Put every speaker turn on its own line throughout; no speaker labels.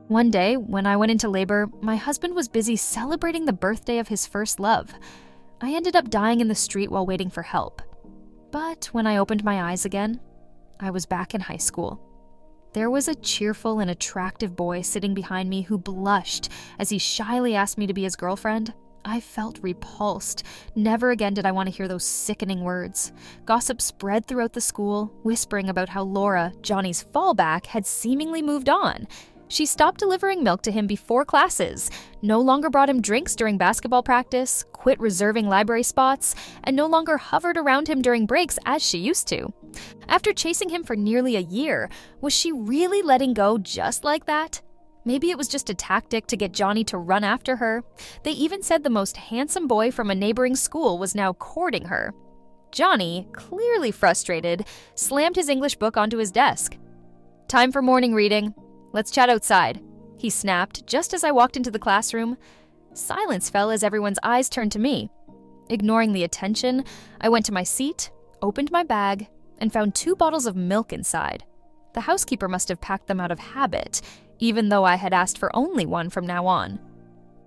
One day, when I went into labor, my husband was busy celebrating the birthday of his first love. I ended up dying in the street while waiting for help. But when I opened my eyes again, I was back in high school. There was a cheerful and attractive boy sitting behind me who blushed as he shyly asked me to be his girlfriend. I felt repulsed. Never again did I want to hear those sickening words. Gossip spread throughout the school, whispering about how Laura, Johnny's fallback, had seemingly moved on. She stopped delivering milk to him before classes, no longer brought him drinks during basketball practice, quit reserving library spots, and no longer hovered around him during breaks as she used to. After chasing him for nearly a year, was she really letting go just like that? Maybe it was just a tactic to get Johnny to run after her. They even said the most handsome boy from a neighboring school was now courting her. Johnny, clearly frustrated, slammed his English book onto his desk. "Time for morning reading. Let's chat outside," he snapped just as I walked into the classroom. Silence fell as everyone's eyes turned to me. Ignoring the attention, I went to my seat, opened my bag, and found 2 bottles of milk inside. The housekeeper must have packed them out of habit, even though I had asked for only one from now on.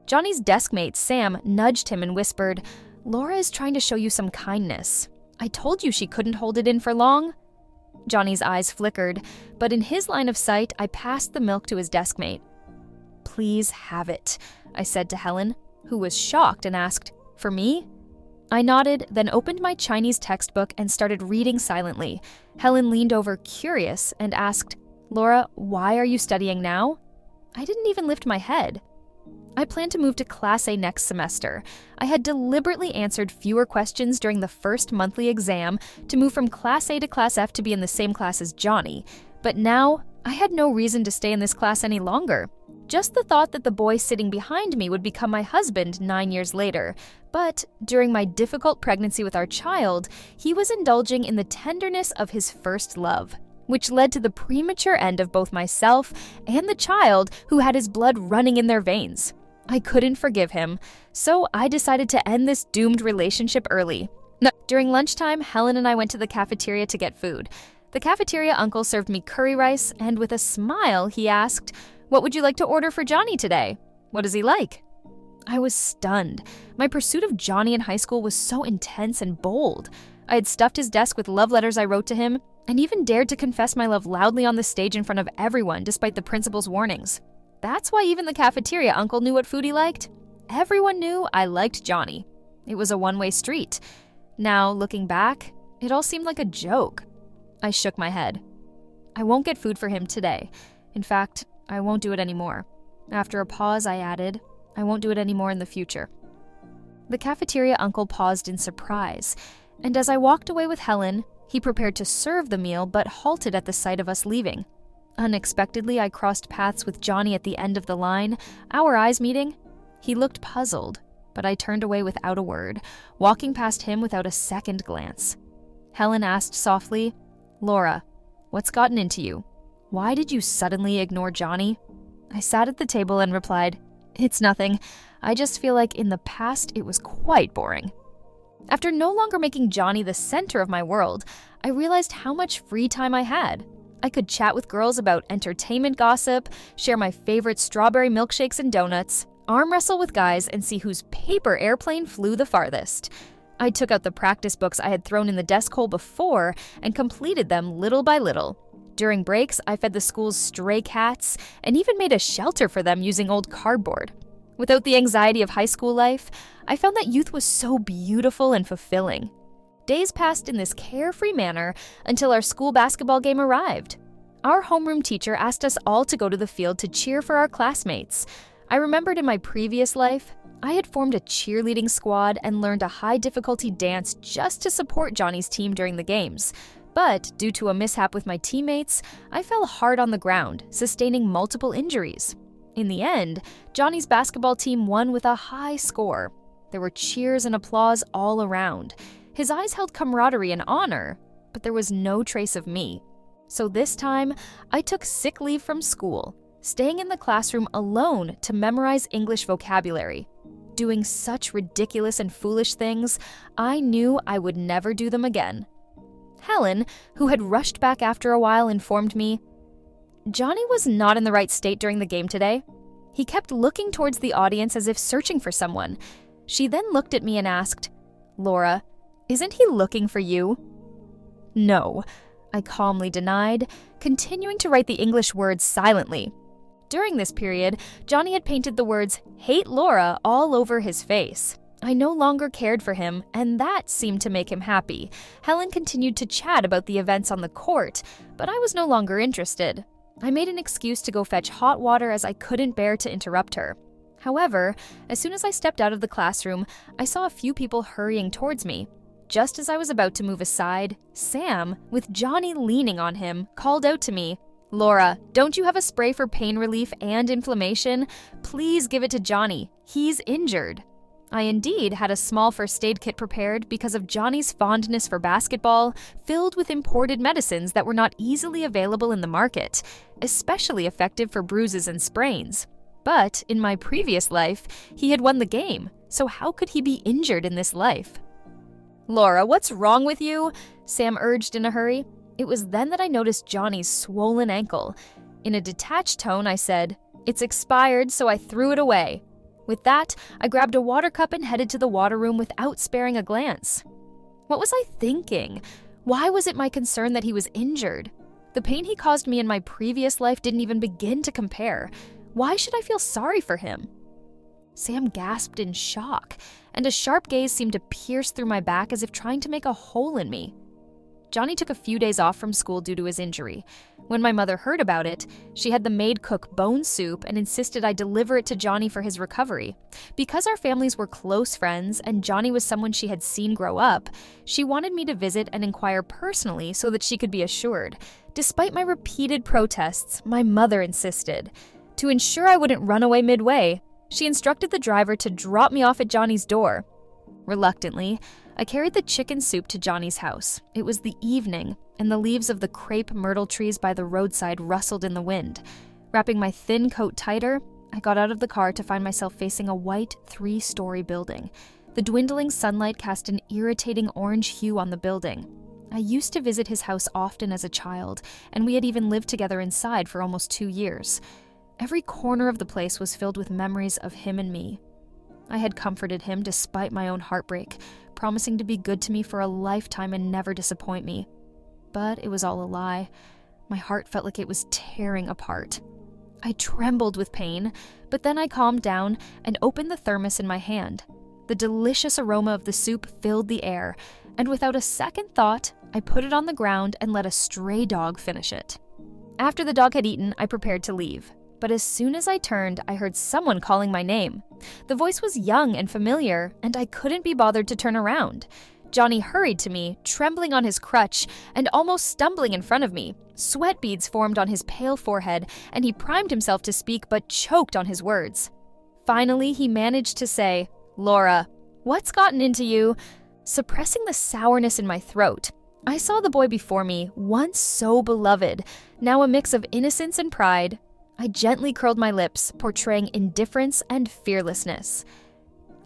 Johnny's deskmate, Sam, nudged him and whispered, "Laura is trying to show you some kindness. I told you she couldn't hold it in for long." Johnny's eyes flickered, but in his line of sight, I passed the milk to his deskmate. "Please have it," I said to Helen, who was shocked and asked, "For me?" I nodded, then opened my Chinese textbook and started reading silently. Helen leaned over, curious, and asked, "Laura, why are you studying now?" I didn't even lift my head. I planned to move to Class A next semester. I had deliberately answered fewer questions during the first monthly exam to move from Class A to Class F to be in the same class as Johnny. But now, I had no reason to stay in this class any longer. Just the thought that the boy sitting behind me would become my husband 9 years later. But during my difficult pregnancy with our child, he was indulging in the tenderness of his first love, which led to the premature end of both myself and the child who had his blood running in their veins. I couldn't forgive him, so I decided to end this doomed relationship early. During lunchtime, Helen and I went to the cafeteria to get food. The cafeteria uncle served me curry rice, and with a smile, he asked, "What would you like to order for Johnny today? What is he like?" I was stunned. My pursuit of Johnny in high school was so intense and bold. I had stuffed his desk with love letters I wrote to him, and even dared to confess my love loudly on the stage in front of everyone despite the principal's warnings. That's why even the cafeteria uncle knew what food he liked. Everyone knew I liked Johnny. It was a one-way street. Now, looking back, it all seemed like a joke. I shook my head. I won't get food for him today. In fact, I won't do it anymore. After a pause, I added, I won't do it anymore in the future. The cafeteria uncle paused in surprise, and as I walked away with Helen, he prepared to serve the meal but halted at the sight of us leaving. Unexpectedly, I crossed paths with Johnny at the end of the line, our eyes meeting. He looked puzzled, but I turned away without a word, walking past him without a second glance. Helen asked softly, "Laura, what's gotten into you? Why did you suddenly ignore Johnny?" I sat at the table and replied, "It's nothing. I just feel like in the past it was quite boring." After no longer making Johnny the center of my world, I realized how much free time I had. I could chat with girls about entertainment gossip, share my favorite strawberry milkshakes and donuts, arm wrestle with guys, and see whose paper airplane flew the farthest. I took out the practice books I had thrown in the desk hole before and completed them little by little. During breaks, I fed the school's stray cats and even made a shelter for them using old cardboard. Without the anxiety of high school life, I found that youth was so beautiful and fulfilling. Days passed in this carefree manner until our school basketball game arrived. Our homeroom teacher asked us all to go to the field to cheer for our classmates. I remembered in my previous life, I had formed a cheerleading squad and learned a high-difficulty dance just to support Johnny's team during the games. But due to a mishap with my teammates, I fell hard on the ground, sustaining multiple injuries. In the end, Johnny's basketball team won with a high score. There were cheers and applause all around. His eyes held camaraderie and honor, but there was no trace of me. So this time, I took sick leave from school, staying in the classroom alone to memorize English vocabulary. Doing such ridiculous and foolish things, I knew I would never do them again. Helen, who had rushed back after a while, informed me, Johnny was not in the right state during the game today. He kept looking towards the audience as if searching for someone. She then looked at me and asked, "Laura, isn't he looking for you?" "No," I calmly denied, continuing to write the English words silently. During this period, Johnny had painted the words, "Hate Laura," all over his face. I no longer cared for him, and that seemed to make him happy. Helen continued to chat about the events on the court, but I was no longer interested. I made an excuse to go fetch hot water as I couldn't bear to interrupt her. However, as soon as I stepped out of the classroom, I saw a few people hurrying towards me. Just as I was about to move aside, Sam, with Johnny leaning on him, called out to me, "Laura, don't you have a spray for pain relief and inflammation? Please give it to Johnny. He's injured." I indeed had a small first aid kit prepared because of Johnny's fondness for basketball, filled with imported medicines that were not easily available in the market, especially effective for bruises and sprains. But in my previous life, he had won the game, so how could he be injured in this life? "Laura, what's wrong with you?" Sam urged in a hurry. It was then that I noticed Johnny's swollen ankle. In a detached tone, I said, "It's expired, so I threw it away." With that, I grabbed a water cup and headed to the water room without sparing a glance. What was I thinking? Why was it my concern that he was injured? The pain he caused me in my previous life didn't even begin to compare. Why should I feel sorry for him? Sam gasped in shock, and a sharp gaze seemed to pierce through my back as if trying to make a hole in me. Johnny took a few days off from school due to his injury. When my mother heard about it, she had the maid cook bone soup and insisted I deliver it to Johnny for his recovery. Because our families were close friends and Johnny was someone she had seen grow up, she wanted me to visit and inquire personally so that she could be assured. Despite my repeated protests, my mother insisted. To ensure I wouldn't run away midway, she instructed the driver to drop me off at Johnny's door. Reluctantly, I carried the chicken soup to Johnny's house. It was the evening, and the leaves of the crepe myrtle trees by the roadside rustled in the wind. Wrapping my thin coat tighter, I got out of the car to find myself facing a white 3-story building. The dwindling sunlight cast an irritating orange hue on the building. I used to visit his house often as a child, and we had even lived together inside for almost 2 years. Every corner of the place was filled with memories of him and me. I had comforted him despite my own heartbreak, promising to be good to me for a lifetime and never disappoint me. But it was all a lie. My heart felt like it was tearing apart. I trembled with pain, but then I calmed down and opened the thermos in my hand. The delicious aroma of the soup filled the air, and without a second thought, I put it on the ground and let a stray dog finish it. After the dog had eaten, I prepared to leave. But as soon as I turned, I heard someone calling my name. The voice was young and familiar, and I couldn't be bothered to turn around. Johnny hurried to me, trembling on his crutch and almost stumbling in front of me. Sweat beads formed on his pale forehead, and he primed himself to speak but choked on his words. Finally, he managed to say, "Laura, what's gotten into you?" Suppressing the sourness in my throat, I saw the boy before me, once so beloved, now a mix of innocence and pride. I gently curled my lips, portraying indifference and fearlessness.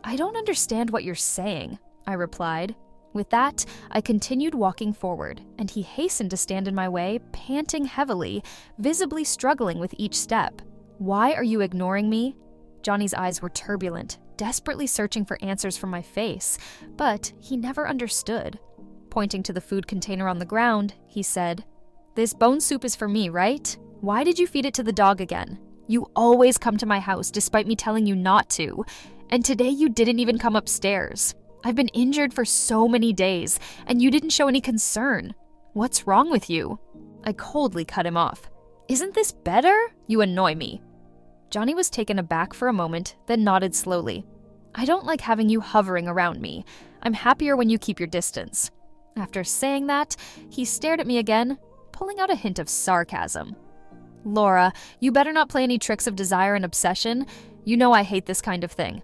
"I don't understand what you're saying," I replied. With that, I continued walking forward, and he hastened to stand in my way, panting heavily, visibly struggling with each step. "Why are you ignoring me?" Johnny's eyes were turbulent, desperately searching for answers from my face, but he never understood. Pointing to the food container on the ground, he said, "This bone soup is for me, right? Why did you feed it to the dog again? You always come to my house despite me telling you not to. And today you didn't even come upstairs. I've been injured for so many days, and you didn't show any concern. What's wrong with you?" I coldly cut him off. "Isn't this better? You annoy me." Johnny was taken aback for a moment, then nodded slowly. "I don't like having you hovering around me. I'm happier when you keep your distance." After saying that, he stared at me again, pulling out a hint of sarcasm. "Laura, you better not play any tricks of desire and obsession. You know I hate this kind of thing."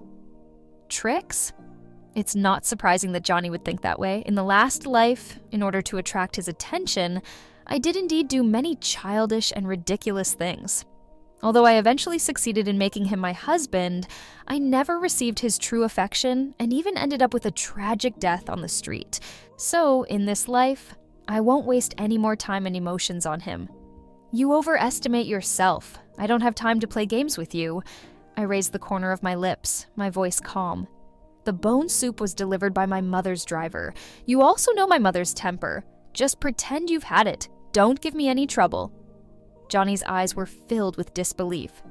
Tricks? It's not surprising that Johnny would think that way. In the last life, in order to attract his attention, I did indeed do many childish and ridiculous things. Although I eventually succeeded in making him my husband, I never received his true affection and even ended up with a tragic death on the street. So, in this life, I won't waste any more time and emotions on him. You overestimate yourself. I don't have time to play games with you. I raised the corner of my lips, my voice calm. The bone soup was delivered by my mother's driver. You also know my mother's temper. Just pretend you've had it. Don't give me any trouble. Johnny's eyes were filled with disbelief.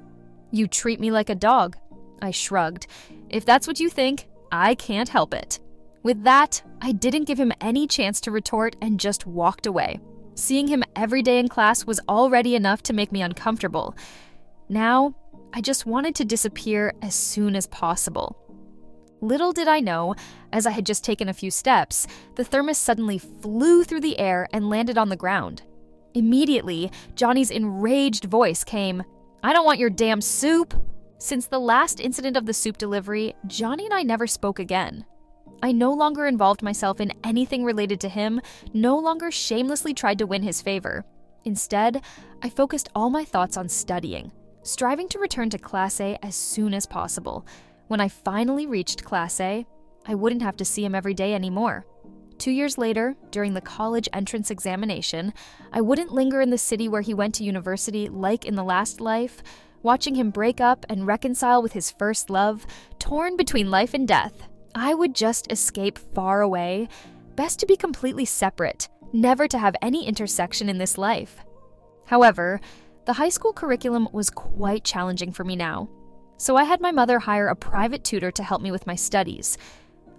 You treat me like a dog. I shrugged. If that's what you think, I can't help it. With that, I didn't give him any chance to retort and just walked away. Seeing him every day in class was already enough to make me uncomfortable. Now, I just wanted to disappear as soon as possible. Little did I know, as I had just taken a few steps, the thermos suddenly flew through the air and landed on the ground. Immediately, Johnny's enraged voice came, "I don't want your damn soup!" Since the last incident of the soup delivery, Johnny and I never spoke again. I no longer involved myself in anything related to him, no longer shamelessly tried to win his favor. Instead, I focused all my thoughts on studying, striving to return to Class A as soon as possible. When I finally reached Class A, I wouldn't have to see him every day anymore. 2 years later, during the college entrance examination, I wouldn't linger in the city where he went to university like in the last life, watching him break up and reconcile with his first love, torn between life and death. I would just escape far away. Best to be completely separate, never to have any intersection in this life. However, the high school curriculum was quite challenging for me now. So I had my mother hire a private tutor to help me with my studies.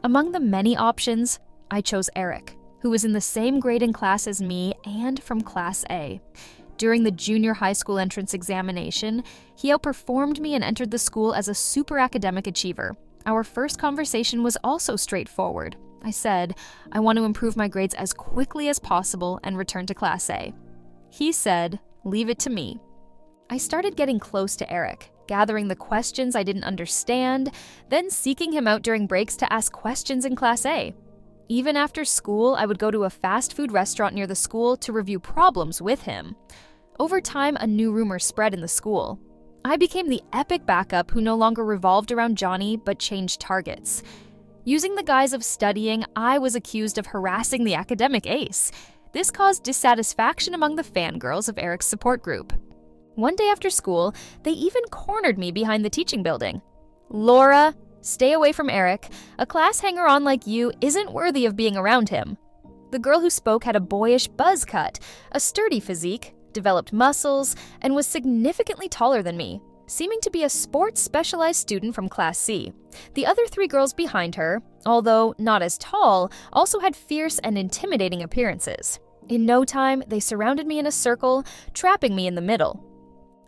Among the many options, I chose Eric, who was in the same grade and class as me and from Class A. During the junior high school entrance examination, he outperformed me and entered the school as a super academic achiever. Our first conversation was also straightforward. I said, I want to improve my grades as quickly as possible and return to Class A. He said, leave it to me. I started getting close to Eric, gathering the questions I didn't understand, then seeking him out during breaks to ask questions in Class A. Even after school, I would go to a fast food restaurant near the school to review problems with him. Over time, a new rumor spread in the school. I became the epic backup who no longer revolved around Johnny but changed targets. Using the guise of studying, I was accused of harassing the academic ace. This caused dissatisfaction among the fangirls of Eric's support group. One day after school, they even cornered me behind the teaching building. Laura, stay away from Eric. A class hanger-on like you isn't worthy of being around him. The girl who spoke had a boyish buzz cut, a sturdy physique, developed muscles, and was significantly taller than me, seeming to be a sports-specialized student from Class C. The other 3 girls behind her, although not as tall, also had fierce and intimidating appearances. In no time, they surrounded me in a circle, trapping me in the middle.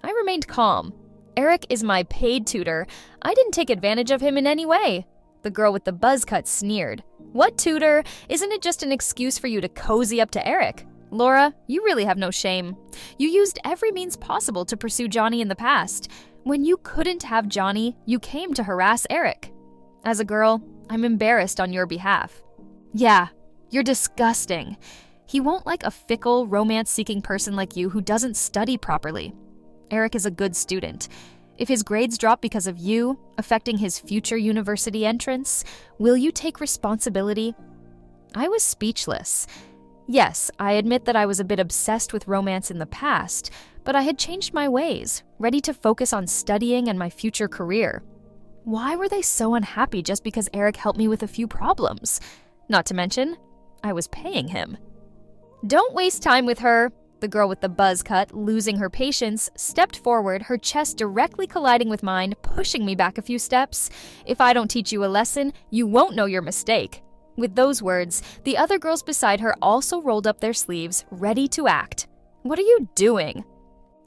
I remained calm. Eric is my paid tutor. I didn't take advantage of him in any way. The girl with the buzz cut sneered. What tutor? Isn't it just an excuse for you to cozy up to Eric? Laura, you really have no shame. You used every means possible to pursue Johnny in the past. When you couldn't have Johnny, you came to harass Eric. As a girl, I'm embarrassed on your behalf. Yeah, you're disgusting. He won't like a fickle, romance-seeking person like you who doesn't study properly. Eric is a good student. If his grades drop because of you, affecting his future university entrance, will you take responsibility? I was speechless. Yes, I admit that I was a bit obsessed with romance in the past, but I had changed my ways, ready to focus on studying and my future career. Why were they so unhappy just because Eric helped me with a few problems? Not to mention, I was paying him. Don't waste time with her. The girl with the buzz cut, losing her patience, stepped forward, her chest directly colliding with mine, pushing me back a few steps. If I don't teach you a lesson, you won't know your mistake. With those words, the other girls beside her also rolled up their sleeves, ready to act. What are you doing?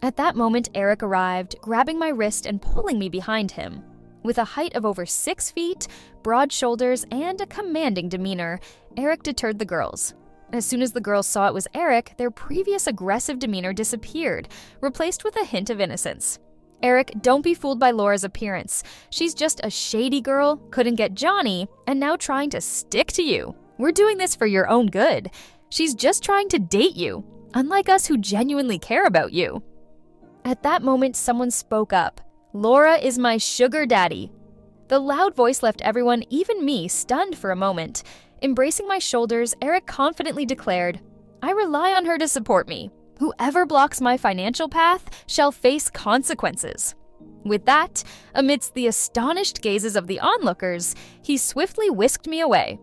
At that moment, Eric arrived, grabbing my wrist and pulling me behind him. With a height of over 6 feet, broad shoulders, and a commanding demeanor, Eric deterred the girls. As soon as the girls saw it was Eric, their previous aggressive demeanor disappeared, replaced with a hint of innocence. Eric, don't be fooled by Laura's appearance. She's just a shady girl, couldn't get Johnny, and now trying to stick to you. We're doing this for your own good. She's just trying to date you, unlike us who genuinely care about you. At that moment, someone spoke up. Laura is my sugar daddy. The loud voice left everyone, even me, stunned for a moment. Embracing my shoulders, Eric confidently declared, I rely on her to support me. Whoever blocks my financial path shall face consequences. With that, amidst the astonished gazes of the onlookers, he swiftly whisked me away.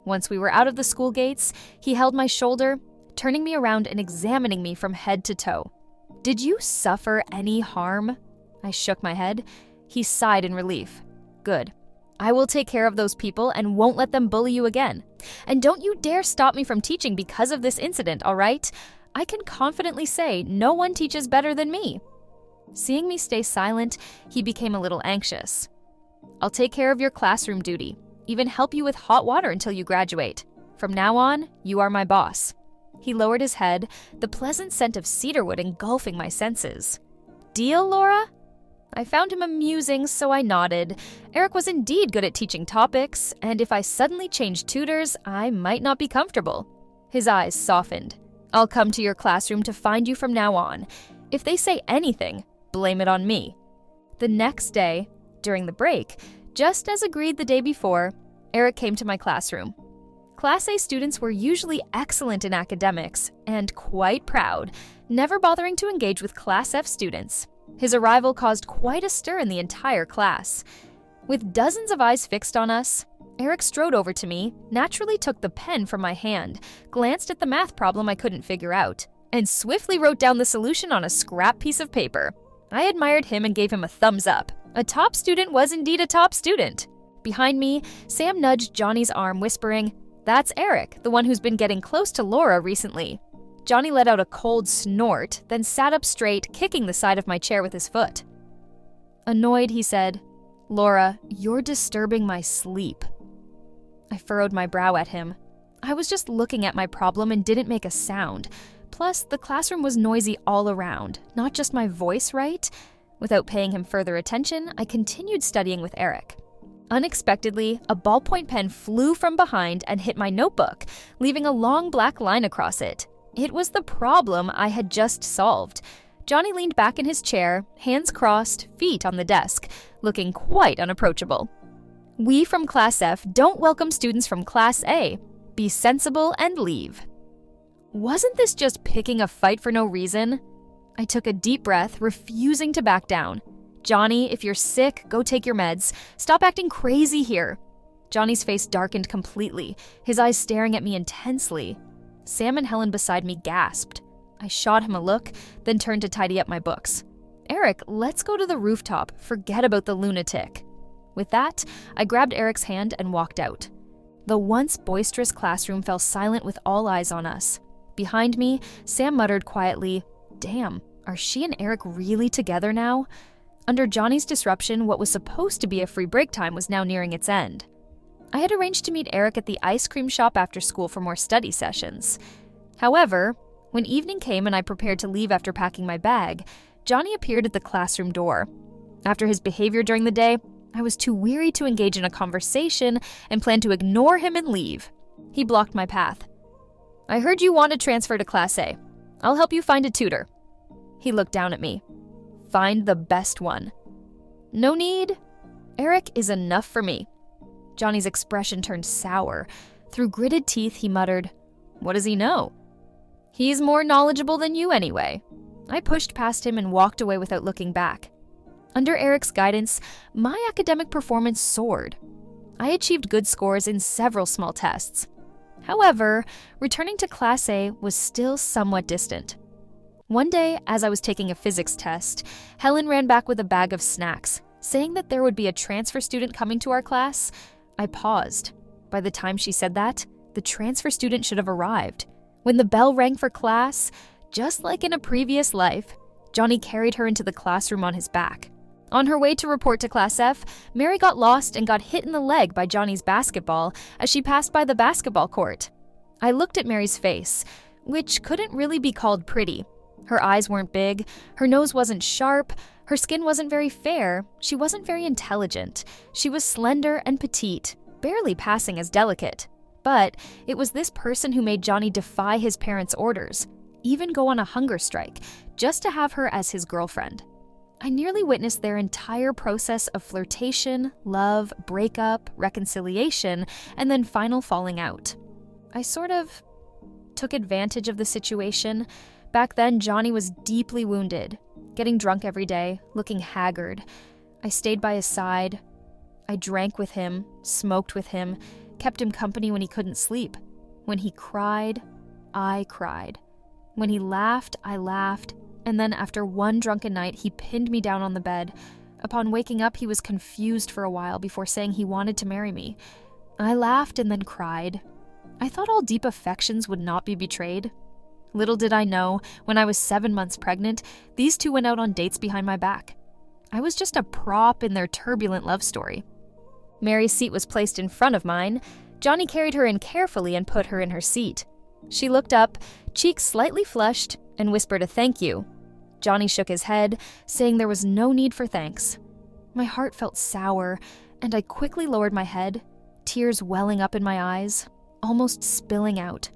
Once we were out of the school gates, he held my shoulder, turning me around and examining me from head to toe. "Did you suffer any harm?" I shook my head. He sighed in relief. "Good. I will take care of those people and won't let them bully you again. And don't you dare stop me from teaching because of this incident, all right? I can confidently say no one teaches better than me." Seeing me stay silent, he became a little anxious. "I'll take care of your classroom duty, even help you with hot water until you graduate. From now on, you are my boss." He lowered his head, the pleasant scent of cedarwood engulfing my senses. "Deal, Laura?" I found him amusing, so I nodded. Eric was indeed good at teaching topics, and if I suddenly changed tutors, I might not be comfortable. His eyes softened. "I'll come to your classroom to find you from now on. If they say anything, blame it on me." The next day, during the break, just as agreed the day before, Eric came to my classroom. Class A students were usually excellent in academics and quite proud, never bothering to engage with Class F students. His arrival caused quite a stir in the entire class. With dozens of eyes fixed on us, Eric strode over to me, naturally took the pen from my hand, glanced at the math problem I couldn't figure out, and swiftly wrote down the solution on a scrap piece of paper. I admired him and gave him a thumbs up. A top student was indeed a top student. Behind me, Sam nudged Johnny's arm, whispering, "That's Eric, the one who's been getting close to Laura recently." Johnny let out a cold snort, then sat up straight, kicking the side of my chair with his foot. Annoyed, he said, "Laura, you're disturbing my sleep." I furrowed my brow at him. I was just looking at my problem and didn't make a sound. Plus, the classroom was noisy all around, not just my voice, right? Without paying him further attention, I continued studying with Eric. Unexpectedly, a ballpoint pen flew from behind and hit my notebook, leaving a long black line across it. It was the problem I had just solved. Johnny leaned back in his chair, hands crossed, feet on the desk, looking quite unapproachable. "We from Class F don't welcome students from Class A. Be sensible and leave." Wasn't this just picking a fight for no reason? I took a deep breath, refusing to back down. "Johnny, if you're sick, go take your meds. Stop acting crazy here." Johnny's face darkened completely, his eyes staring at me intensely. Sam and Helen beside me gasped. I shot him a look, then turned to tidy up my books. "Eric, let's go to the rooftop. Forget about the lunatic." With that, I grabbed Eric's hand and walked out. The once boisterous classroom fell silent with all eyes on us. Behind me, Sam muttered quietly, "Damn, are she and Eric really together now?" Under Johnny's disruption, what was supposed to be a free break time was now nearing its end. I had arranged to meet Eric at the ice cream shop after school for more study sessions. However, when evening came and I prepared to leave after packing my bag, Johnny appeared at the classroom door. After his behavior during the day, I was too weary to engage in a conversation and planned to ignore him and leave. He blocked my path. "I heard you want to transfer to Class A. I'll help you find a tutor." He looked down at me. "Find the best one." "No need. Eric is enough for me." Johnny's expression turned sour. Through gritted teeth, he muttered, "What does he know?" "He's more knowledgeable than you anyway." I pushed past him and walked away without looking back. Under Eric's guidance, my academic performance soared. I achieved good scores in several small tests. However, returning to Class A was still somewhat distant. One day, as I was taking a physics test, Helen ran back with a bag of snacks, saying that there would be a transfer student coming to our class. I paused. By the time she said that, the transfer student should have arrived. When the bell rang for class, just like in a previous life, Johnny carried her into the classroom on his back. On her way to report to Class F, Mary got lost and got hit in the leg by Johnny's basketball as she passed by the basketball court. I looked at Mary's face, which couldn't really be called pretty. Her eyes weren't big, her nose wasn't sharp, her skin wasn't very fair, she wasn't very intelligent. She was slender and petite, barely passing as delicate. But it was this person who made Johnny defy his parents' orders, even go on a hunger strike, just to have her as his girlfriend. I nearly witnessed their entire process of flirtation, love, breakup, reconciliation, and then final falling out. I sort of took advantage of the situation, Back then, Johnny was deeply wounded, getting drunk every day, looking haggard. I stayed by his side. I drank with him, smoked with him, kept him company when he couldn't sleep. When he cried, I cried. When he laughed, I laughed. And then after one drunken night, he pinned me down on the bed. Upon waking up, he was confused for a while before saying he wanted to marry me. I laughed and then cried. I thought all deep affections would not be betrayed. Little did I know, when I was 7 months pregnant, these two went out on dates behind my back. I was just a prop in their turbulent love story. Mary's seat was placed in front of mine. Johnny carried her in carefully and put her in her seat. She looked up, cheeks slightly flushed, and whispered a thank you. Johnny shook his head, saying there was no need for thanks. My heart felt sour, and I quickly lowered my head, tears welling up in my eyes, almost spilling out.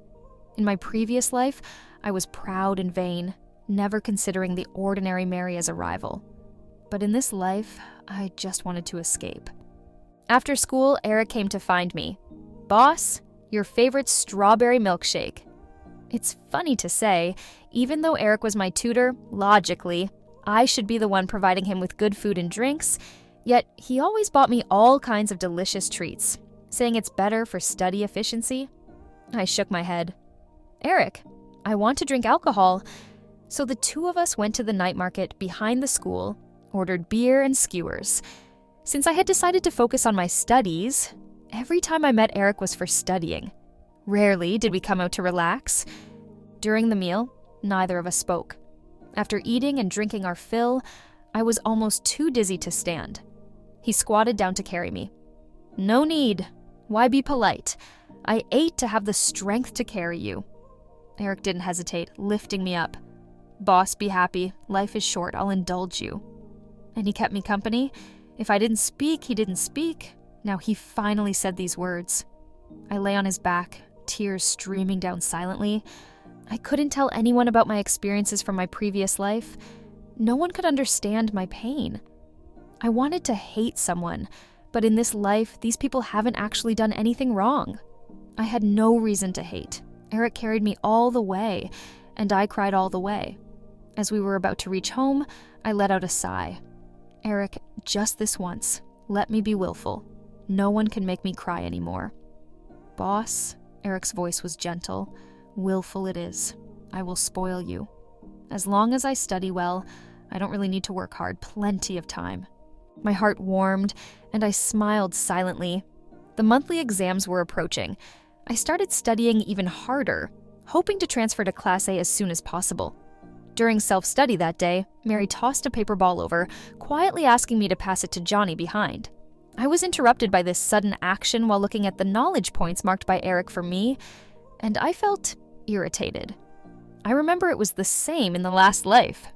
In my previous life, I was proud and vain, never considering the ordinary Mary as a rival. But in this life, I just wanted to escape. After school, Eric came to find me. "Boss, your favorite strawberry milkshake." It's funny to say, even though Eric was my tutor, logically, I should be the one providing him with good food and drinks, yet he always bought me all kinds of delicious treats, saying it's better for study efficiency. I shook my head. "Eric, I want to drink alcohol." So the two of us went to the night market behind the school, ordered beer and skewers. Since I had decided to focus on my studies, every time I met Eric was for studying. Rarely did we come out to relax. During the meal, neither of us spoke. After eating and drinking our fill, I was almost too dizzy to stand. He squatted down to carry me. "No need. Why be polite? I ate to have the strength to carry you." Eric didn't hesitate, lifting me up. "Boss, be happy. Life is short. I'll indulge you." And he kept me company. If I didn't speak, he didn't speak. Now he finally said these words. I lay on his back, tears streaming down silently. I couldn't tell anyone about my experiences from my previous life. No one could understand my pain. I wanted to hate someone, but in this life, these people haven't actually done anything wrong. I had no reason to hate. Eric carried me all the way, and I cried all the way. As we were about to reach home, I let out a sigh. "Eric, just this once, let me be willful. No one can make me cry anymore." "Boss," Eric's voice was gentle, "willful it is. I will spoil you. As long as I study well, I don't really need to work hard, plenty of time." My heart warmed, and I smiled silently. The monthly exams were approaching. I started studying even harder, hoping to transfer to Class A as soon as possible. During self-study that day, Mary tossed a paper ball over, quietly asking me to pass it to Johnny behind. I was interrupted by this sudden action while looking at the knowledge points marked by Eric for me, and I felt irritated. I remember it was the same in the last life.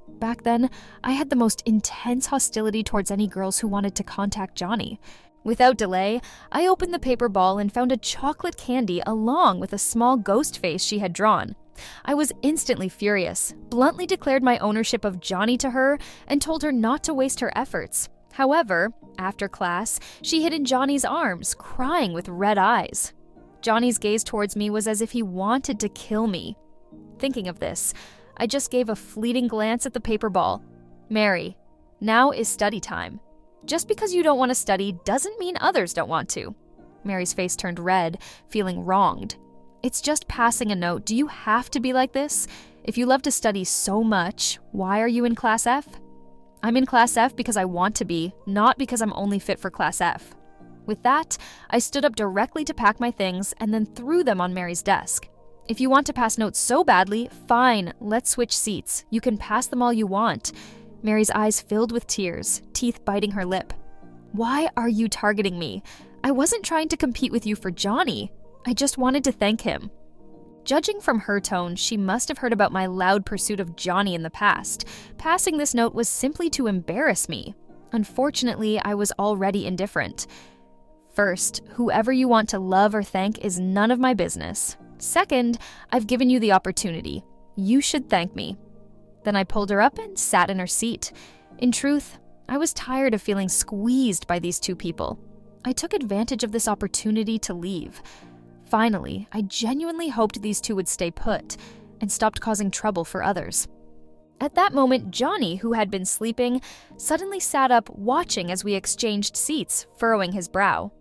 Back then, I had the most intense hostility towards any girls who wanted to contact Johnny. Without delay, I opened the paper ball and found a chocolate candy along with a small ghost face she had drawn. I was instantly furious, bluntly declared my ownership of Johnny to her, and told her not to waste her efforts. However, after class, she hid in Johnny's arms, crying with red eyes. Johnny's gaze towards me was as if he wanted to kill me. Thinking of this, I just gave a fleeting glance at the paper ball. "Mary, now is study time. Just because you don't want to study doesn't mean others don't want to." Mary's face turned red, feeling wronged. "It's just passing a note. Do you have to be like this? If you love to study so much, why are you in Class F?" "I'm in Class F because I want to be, not because I'm only fit for Class F." With that, I stood up directly to pack my things and then threw them on Mary's desk. "If you want to pass notes so badly, fine, let's switch seats. You can pass them all you want." Mary's eyes filled with tears, teeth biting her lip. "Why are you targeting me? I wasn't trying to compete with you for Johnny. I just wanted to thank him." Judging from her tone, she must have heard about my loud pursuit of Johnny in the past. Passing this note was simply to embarrass me. Unfortunately, I was already indifferent. First, whoever you want to love or thank is none of my business. Second, I've given you the opportunity. You should thank me. Then I pulled her up and sat in her seat. In truth, I was tired of feeling squeezed by these two people. I took advantage of this opportunity to leave. Finally, I genuinely hoped these two would stay put, and stopped causing trouble for others. At that moment, Johnny, who had been sleeping, suddenly sat up watching as we exchanged seats, furrowing his brow.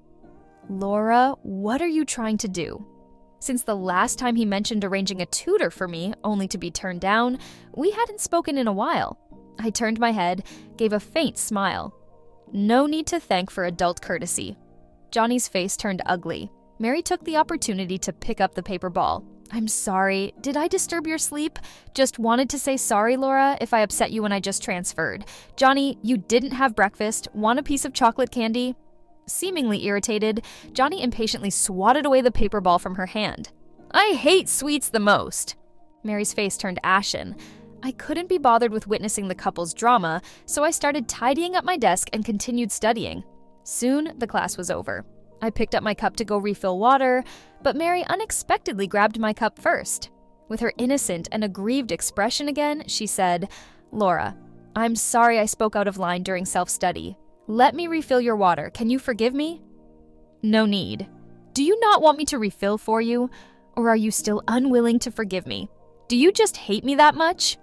"Laura, what are you trying to do?" Since the last time he mentioned arranging a tutor for me, only to be turned down, we hadn't spoken in a while. I turned my head, gave a faint smile. No need to thank for adult courtesy. Johnny's face turned ugly. Mary took the opportunity to pick up the paper ball. "I'm sorry. Did I disturb your sleep? Just wanted to say sorry, Laura, if I upset you when I just transferred. Johnny, you didn't have breakfast. Want a piece of chocolate candy?" Seemingly irritated, Johnny impatiently swatted away the paper ball from her hand. "I hate sweets the most." Mary's face turned ashen. I couldn't be bothered with witnessing the couple's drama, so I started tidying up my desk and continued studying. Soon, the class was over. I picked up my cup to go refill water, but Mary unexpectedly grabbed my cup first. With her innocent and aggrieved expression again, she said, "Laura, I'm sorry I spoke out of line during self-study. Let me refill your water. Can you forgive me?" "No need. Do you not want me to refill for you? Or are you still unwilling to forgive me? Do you just hate me that much?"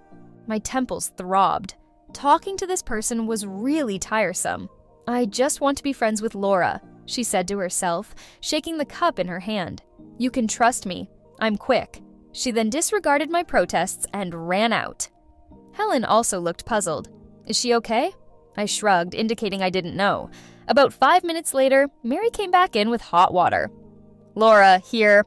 My temples throbbed. Talking to this person was really tiresome. "I just want to be friends with Laura," she said to herself, shaking the cup in her hand. "You can trust me. I'm quick." She then disregarded my protests and ran out. Helen also looked puzzled. "Is she okay?" I shrugged, indicating I didn't know. About 5 minutes later, Mary came back in with hot water. "Laura, here."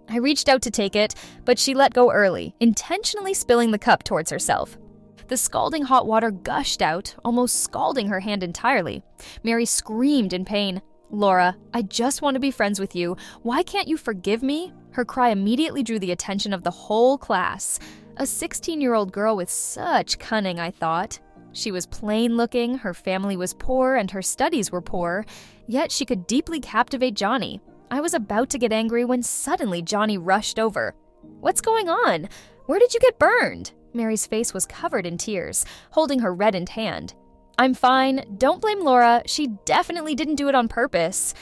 I reached out to take it, but she let go early, intentionally spilling the cup towards herself. The scalding hot water gushed out, almost scalding her hand entirely. Mary screamed in pain. "Laura, I just want to be friends with you. Why can't you forgive me?" Her cry immediately drew the attention of the whole class. A 16-year-old girl with such cunning, I thought. She was plain-looking, her family was poor, and her studies were poor, yet she could deeply captivate Johnny. I was about to get angry when suddenly Johnny rushed over. "What's going on? Where did you get burned?" Mary's face was covered in tears, holding her reddened hand. "I'm fine. Don't blame Laura. She definitely didn't do it on purpose."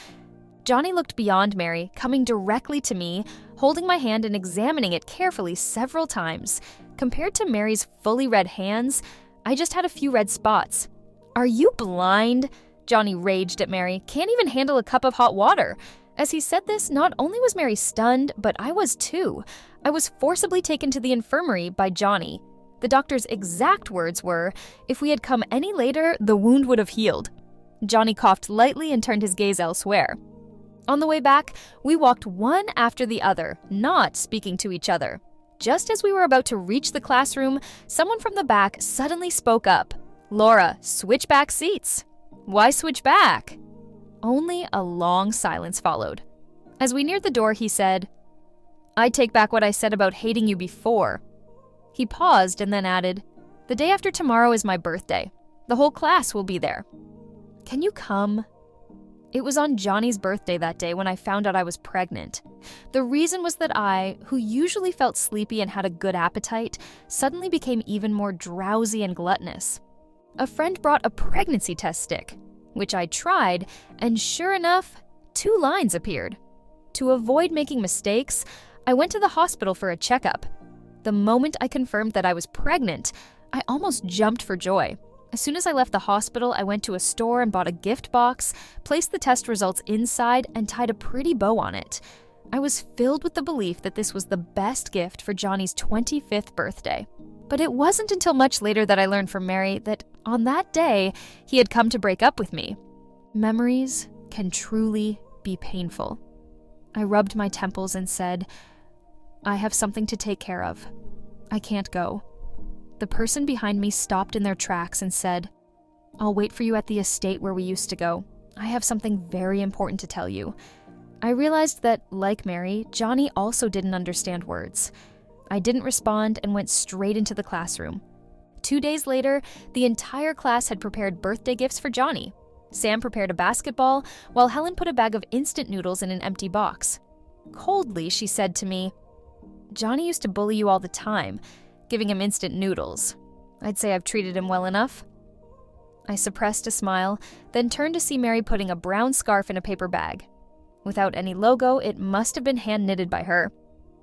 Johnny looked beyond Mary, coming directly to me, holding my hand and examining it carefully several times. Compared to Mary's fully red hands, I just had a few red spots. "Are you blind?" Johnny raged at Mary. "Can't even handle a cup of hot water." As he said this, not only was Mary stunned, but I was too. I was forcibly taken to the infirmary by Johnny. The doctor's exact words were, "If we had come any later, the wound would have healed." Johnny coughed lightly and turned his gaze elsewhere. On the way back, we walked one after the other, not speaking to each other. Just as we were about to reach the classroom, someone from the back suddenly spoke up. "Laura, switch back seats." "Why switch back?" Only a long silence followed. As we neared the door, he said, "I take back what I said about hating you before." He paused and then added, "The day after tomorrow is my birthday. The whole class will be there. Can you come?" It was on Johnny's birthday that day when I found out I was pregnant. The reason was that I, who usually felt sleepy and had a good appetite, suddenly became even more drowsy and gluttonous. A friend brought a pregnancy test stick, which I tried, and sure enough, 2 lines appeared. To avoid making mistakes, I went to the hospital for a checkup. The moment I confirmed that I was pregnant, I almost jumped for joy. As soon as I left the hospital, I went to a store and bought a gift box, placed the test results inside, and tied a pretty bow on it. I was filled with the belief that this was the best gift for Johnny's 25th birthday. But it wasn't until much later that I learned from Mary that on that day, he had come to break up with me. Memories can truly be painful. I rubbed my temples and said, "I have something to take care of. I can't go." The person behind me stopped in their tracks and said, "I'll wait for you at the estate where we used to go. I have something very important to tell you." I realized that, like Mary, Johnny also didn't understand words. I didn't respond and went straight into the classroom. 2 days later, the entire class had prepared birthday gifts for Johnny. Sam prepared a basketball, while Helen put a bag of instant noodles in an empty box. Coldly, she said to me, "Johnny used to bully you all the time, giving him instant noodles. I'd say I've treated him well enough." I suppressed a smile, then turned to see Mary putting a brown scarf in a paper bag. Without any logo, it must have been hand-knitted by her.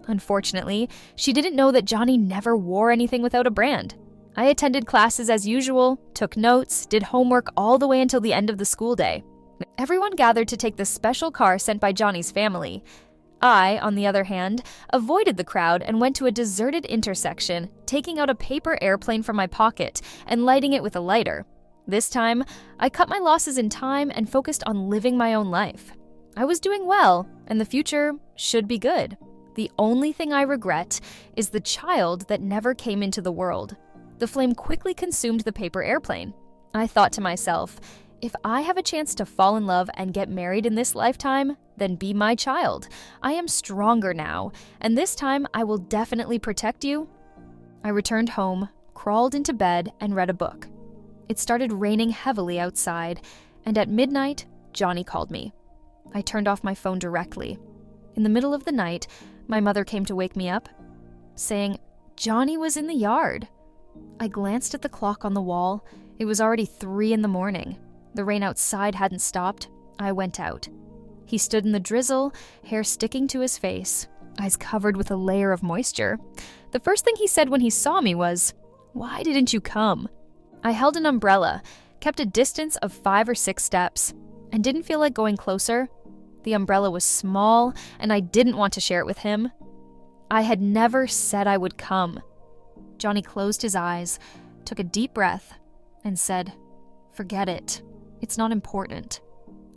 Unfortunately, she didn't know that Johnny never wore anything without a brand. I attended classes as usual, took notes, did homework all the way until the end of the school day. Everyone gathered to take the special car sent by Johnny's family. I, on the other hand, avoided the crowd and went to a deserted intersection, taking out a paper airplane from my pocket and lighting it with a lighter. This time, I cut my losses in time and focused on living my own life. I was doing well, and the future should be good. The only thing I regret is the child that never came into the world. The flame quickly consumed the paper airplane. I thought to myself, if I have a chance to fall in love and get married in this lifetime, then be my child. I am stronger now, and this time I will definitely protect you. I returned home, crawled into bed, and read a book. It started raining heavily outside, and at midnight, Johnny called me. I turned off my phone directly. In the middle of the night, my mother came to wake me up, saying Johnny was in the yard. I glanced at the clock on the wall. It was already 3 a.m. The rain outside hadn't stopped. I went out. He stood in the drizzle, hair sticking to his face, eyes covered with a layer of moisture. The first thing he said when he saw me was, "Why didn't you come?" I held an umbrella, kept a distance of 5 or 6 steps, and didn't feel like going closer. The umbrella was small, and I didn't want to share it with him. I had never said I would come. Johnny closed his eyes, took a deep breath, and said, "Forget it. It's not important."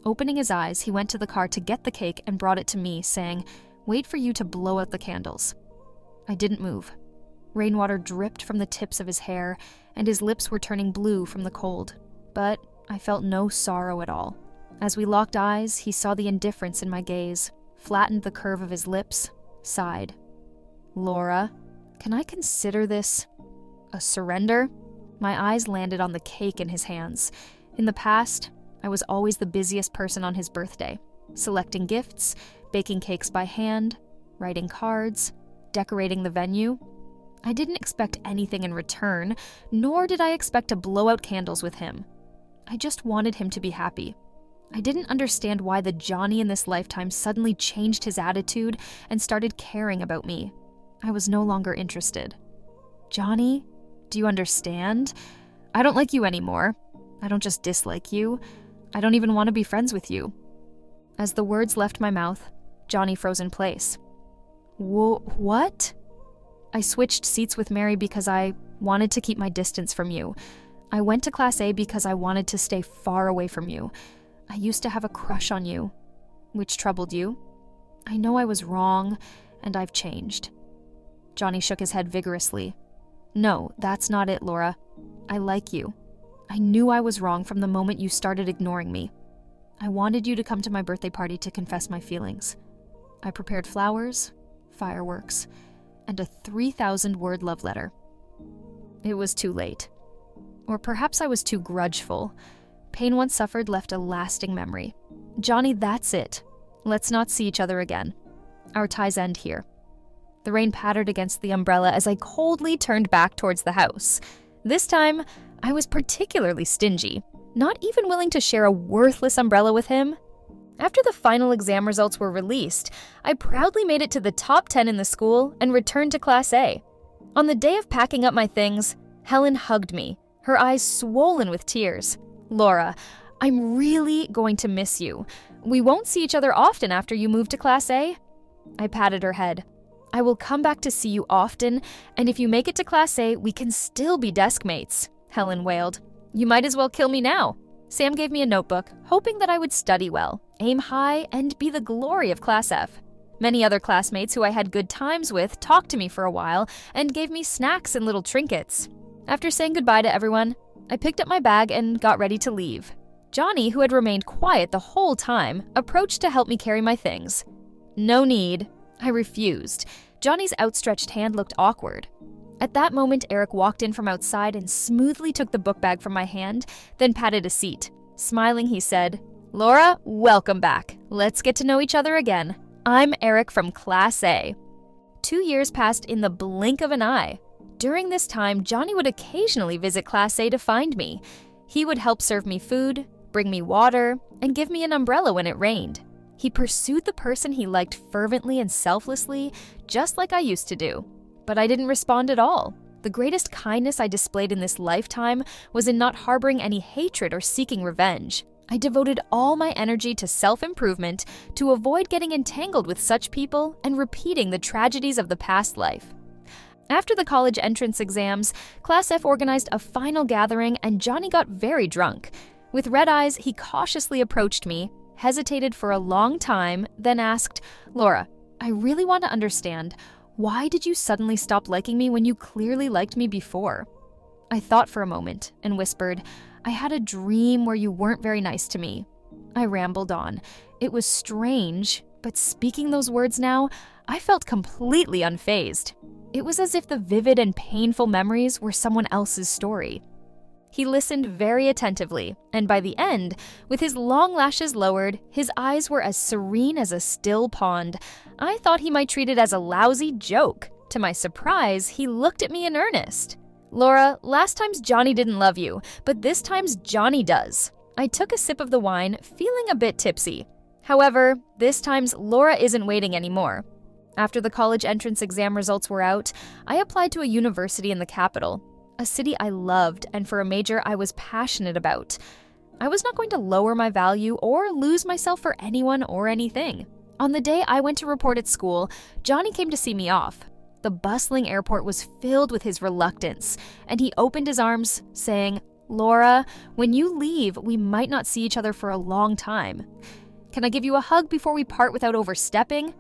Opening his eyes, he went to the car to get the cake and brought it to me, saying, "Wait for you to blow out the candles." I didn't move. Rainwater dripped from the tips of his hair, and his lips were turning blue from the cold. But I felt no sorrow at all. As we locked eyes, he saw the indifference in my gaze, flattened the curve of his lips, sighed. "Laura, can I consider this a surrender?" My eyes landed on the cake in his hands. In the past, I was always the busiest person on his birthday, selecting gifts, baking cakes by hand, writing cards, decorating the venue. I didn't expect anything in return, nor did I expect to blow out candles with him. I just wanted him to be happy. I didn't understand why the Johnny in this lifetime suddenly changed his attitude and started caring about me. I was no longer interested. "Johnny, do you understand? I don't like you anymore. I don't just dislike you. I don't even want to be friends with you." As the words left my mouth, Johnny froze in place. What? I switched seats with Mary because I wanted to keep my distance from you. I went to Class A because I wanted to stay far away from you. I used to have a crush on you, which troubled you. I know I was wrong, and I've changed. Johnny shook his head vigorously. "No, that's not it, Laura. I like you. I knew I was wrong from the moment you started ignoring me. I wanted you to come to my birthday party to confess my feelings. I prepared flowers, fireworks, and a 3,000-word love letter. It was too late. Or perhaps I was too grudgeful. Pain once suffered left a lasting memory. Johnny, that's it. Let's not see each other again. Our ties end here." The rain pattered against the umbrella as I coldly turned back towards the house. This time, I was particularly stingy, not even willing to share a worthless umbrella with him. After the final exam results were released, I proudly made it to the top 10 in the school and returned to Class A. On the day of packing up my things, Helen hugged me, her eyes swollen with tears. "Laura, I'm really going to miss you. We won't see each other often after you move to Class A." I patted her head. "I will come back to see you often, and if you make it to Class A, we can still be desk mates," Helen wailed. "You might as well kill me now." Sam gave me a notebook, hoping that I would study well, aim high, and be the glory of Class F. Many other classmates who I had good times with talked to me for a while and gave me snacks and little trinkets. After saying goodbye to everyone, I picked up my bag and got ready to leave. Johnny, who had remained quiet the whole time, approached to help me carry my things. "No need." I refused. Johnny's outstretched hand looked awkward. At that moment, Eric walked in from outside and smoothly took the book bag from my hand, then patted a seat. Smiling, he said, "Laura, welcome back. Let's get to know each other again. I'm Eric from Class A." 2 years passed in the blink of an eye. During this time, Johnny would occasionally visit Class A to find me. He would help serve me food, bring me water, and give me an umbrella when it rained. He pursued the person he liked fervently and selflessly, just like I used to do. But I didn't respond at all. The greatest kindness I displayed in this lifetime was in not harboring any hatred or seeking revenge. I devoted all my energy to self-improvement to avoid getting entangled with such people and repeating the tragedies of the past life. After the college entrance exams, Class F organized a final gathering and Johnny got very drunk. With red eyes, he cautiously approached me, hesitated for a long time, then asked, "Laura, I really want to understand, why did you suddenly stop liking me when you clearly liked me before?" I thought for a moment and whispered, "I had a dream where you weren't very nice to me." I rambled on. It was strange, but speaking those words now, I felt completely unfazed. It was as if the vivid and painful memories were someone else's story. He listened very attentively, and by the end, with his long lashes lowered, his eyes were as serene as a still pond. I thought he might treat it as a lousy joke. To my surprise, he looked at me in earnest. "Laura, last time's Johnny didn't love you, but this time's Johnny does." I took a sip of the wine, feeling a bit tipsy. However, this time's Laura isn't waiting anymore. After the college entrance exam results were out, I applied to a university in the capital, a city I loved and for a major I was passionate about. I was not going to lower my value or lose myself for anyone or anything. On the day I went to report at school, Johnny came to see me off. The bustling airport was filled with his reluctance, and he opened his arms, saying, "Laura, when you leave, we might not see each other for a long time. Can I give you a hug before we part without overstepping?"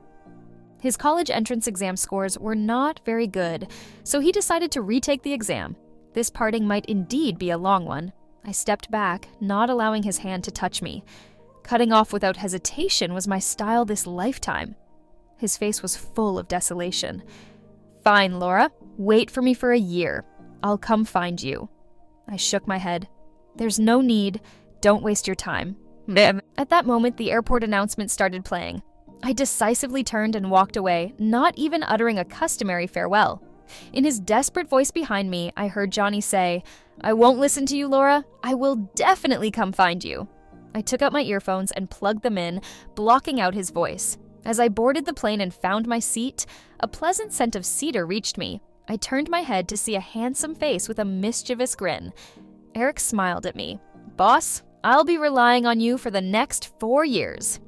His college entrance exam scores were not very good, so he decided to retake the exam. This parting might indeed be a long one. I stepped back, not allowing his hand to touch me. Cutting off without hesitation was my style this lifetime. His face was full of desolation. "Fine, Laura. Wait for me for a year. I'll come find you." I shook my head. "There's no need. Don't waste your time." At that moment, the airport announcement started playing. I decisively turned and walked away, not even uttering a customary farewell. In his desperate voice behind me, I heard Johnny say, "I won't listen to you, Laura. I will definitely come find you." I took out my earphones and plugged them in, blocking out his voice. As I boarded the plane and found my seat, a pleasant scent of cedar reached me. I turned my head to see a handsome face with a mischievous grin. Eric smiled at me. "Boss, I'll be relying on you for the next 4 years."